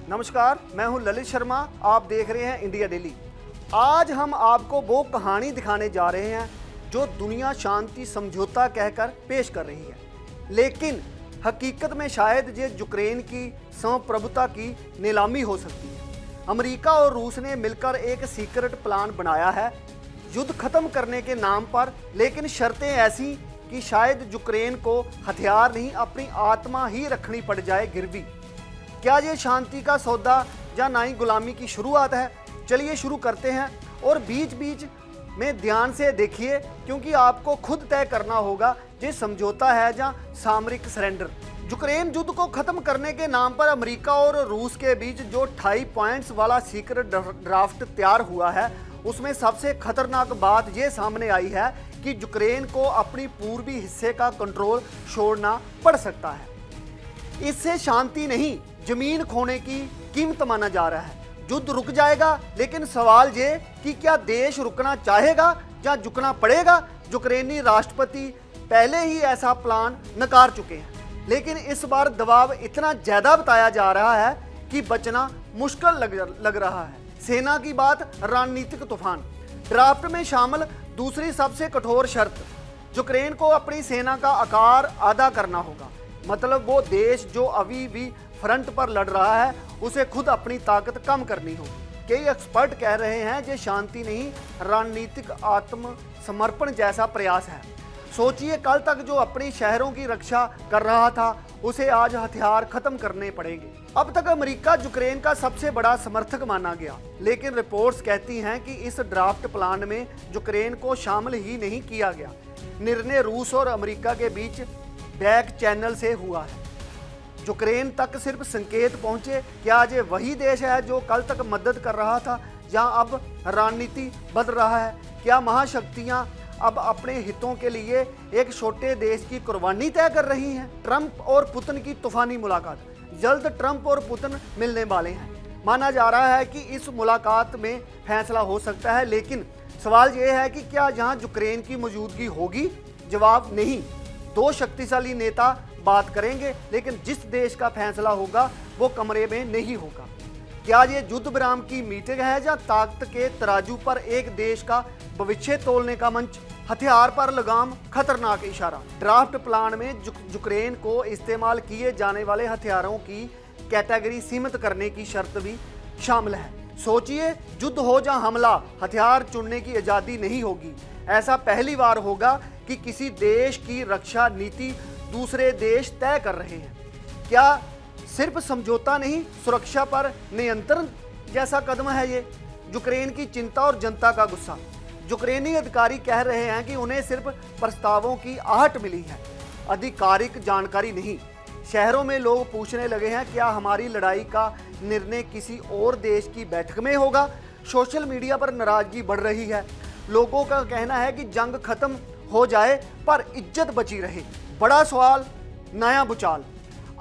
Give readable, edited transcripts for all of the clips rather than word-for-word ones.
नमस्कार, मैं हूं ललित शर्मा। आप देख रहे हैं इंडिया डेली। आज हम आपको वो कहानी दिखाने जा रहे हैं जो दुनिया शांति समझौता कहकर पेश कर रही है, लेकिन हकीकत में शायद ये यूक्रेन की संप्रभुता की नीलामी हो सकती है। अमेरिका और रूस ने मिलकर एक सीक्रेट प्लान बनाया है युद्ध खत्म करने के नाम पर, लेकिन शर्तें ऐसी कि शायद यूक्रेन को हथियार नहीं अपनी आत्मा ही रखनी पड़ जाए गिरवी। क्या ये शांति का सौदा या नई गुलामी की शुरुआत है? चलिए शुरू करते हैं और बीच बीच में ध्यान से देखिए, क्योंकि आपको खुद तय करना होगा ये समझौता है या सामरिक सरेंडर। यूक्रेन युद्ध को खत्म करने के नाम पर अमेरिका और रूस के बीच जो 28 पॉइंट्स वाला सीक्रेट ड्राफ्ट तैयार हुआ है, उसमें सबसे खतरनाक बात यह सामने आई है कि यूक्रेन को अपनी पूर्वी हिस्से का कंट्रोल छोड़ना पड़ सकता है। इससे शांति नहीं, जमीन खोने की कीमत माना जा रहा है। युद्ध रुक जाएगा, लेकिन सवाल ये कि क्या देश रुकना चाहेगा या झुकना पड़ेगा? यूक्रेनी राष्ट्रपति पहले ही ऐसा प्लान नकार चुके हैं, लेकिन इस बार दबाव इतना ज्यादा बताया जा रहा है कि बचना मुश्किल लग रहा है। सेना की बात, रणनीतिक तूफान। ड्राफ्ट में शामिल दूसरी सबसे कठोर शर्त, यूक्रेन को अपनी सेना का आकार आधा करना होगा। मतलब वो देश जो अभी भी फ्रंट पर लड़ रहा है, उसे खुद अपनी ताकत कम करनी होगी। कई एक्सपर्ट कह रहे हैं ये शांति नहीं, रणनीतिक आत्मसमर्पण जैसा प्रयास है। सोचिए, कल तक जो अपनी शहरों की रक्षा कर रहा था, उसे आज हथियार खत्म करने पड़ेंगे। अब तक अमेरिका यूक्रेन का सबसे बड़ा समर्थक माना गया, लेकिन रिपोर्ट्स कहती हैं कि इस ड्राफ्ट प्लान में यूक्रेन को शामिल ही नहीं किया गया। निर्णय रूस और अमेरिका के बीच बैक चैनल से हुआ है। यूक्रेन तक सिर्फ संकेत पहुंचे। क्या ये वही देश है जो कल तक मदद कर रहा था, या अब रणनीति बदल रहा है? क्या महाशक्तियां अब अपने हितों के लिए एक छोटे देश की कुर्बानी तय कर रही हैं? ट्रंप और पुतिन की तूफानी मुलाकात। जल्द ट्रंप और पुतिन मिलने वाले हैं। माना जा रहा है कि इस मुलाकात में फैसला हो सकता है, लेकिन सवाल यह है कि क्या यहाँ यूक्रेन की मौजूदगी होगी? जवाब नहीं। दो शक्तिशाली नेता बात करेंगे, लेकिन जिस देश का फैसला होगा वो कमरे में नहीं होगा। क्या ये युद्ध विराम की मीटिंग है या ताकत के तराजू पर एक देश का भविष्य तोलने का मंच? हथियार पर लगाम, खतरनाक इशारा। ड्राफ्ट प्लान में यूक्रेन को इस्तेमाल किए जाने वाले हथियारों की कैटेगरी सीमित करने की शर्त भी शामिल है। सोचिए, युद्ध हो या हमला, हथियार चुनने की आज़ादी नहीं होगी। ऐसा पहली बार होगा कि किसी देश की रक्षा नीति दूसरे देश तय कर रहे हैं। क्या सिर्फ समझौता नहीं, सुरक्षा पर नियंत्रण जैसा कदम है ये? यूक्रेन की चिंता और जनता का गुस्सा। यूक्रेनी अधिकारी कह रहे हैं कि उन्हें सिर्फ प्रस्तावों की आहट मिली है, आधिकारिक जानकारी नहीं। शहरों में लोग पूछने लगे हैं, क्या हमारी लड़ाई का निर्णय किसी और देश की बैठक में होगा? सोशल मीडिया पर नाराजगी बढ़ रही है। लोगों का कहना है कि जंग खत्म हो जाए पर इज्जत बची रहे। बड़ा सवाल, नया भूचाल।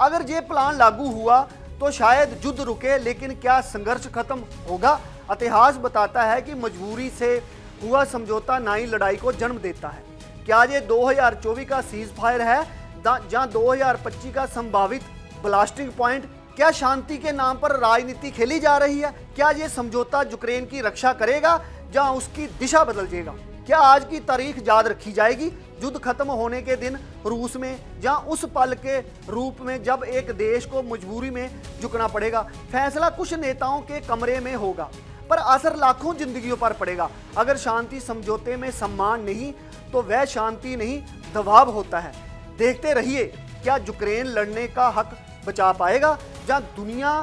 अगर ये प्लान लागू हुआ तो शायद युद्ध रुके, लेकिन क्या संघर्ष खत्म होगा? इतिहास बताता है कि मजबूरी से हुआ समझौता नई लड़ाई को जन्म देता है। क्या ये 2024 का सीज फायर है या 2025 का संभावित ब्लास्टिंग पॉइंट? क्या शांति के नाम पर राजनीति खेली जा रही है? क्या ये समझौता यूक्रेन की रक्षा करेगा या उसकी दिशा बदल देगा? क्या आज की तारीख याद रखी जाएगी, युद्ध खत्म होने के दिन रूस में, या उस पल के रूप में जब एक देश को मजबूरी में झुकना पड़ेगा? फैसला कुछ नेताओं के कमरे में होगा, पर असर लाखों जिंदगियों पर पड़ेगा। अगर शांति समझौते में सम्मान नहीं, तो वह शांति नहीं, दबाव होता है। देखते रहिए, क्या यूक्रेन लड़ने का हक बचा पाएगा या दुनिया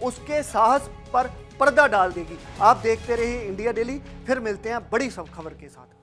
उसके साहस पर पर्दा डाल देगी? आप देखते रहिए इंडिया डेली। फिर मिलते हैं बड़ी सब खबर के साथ।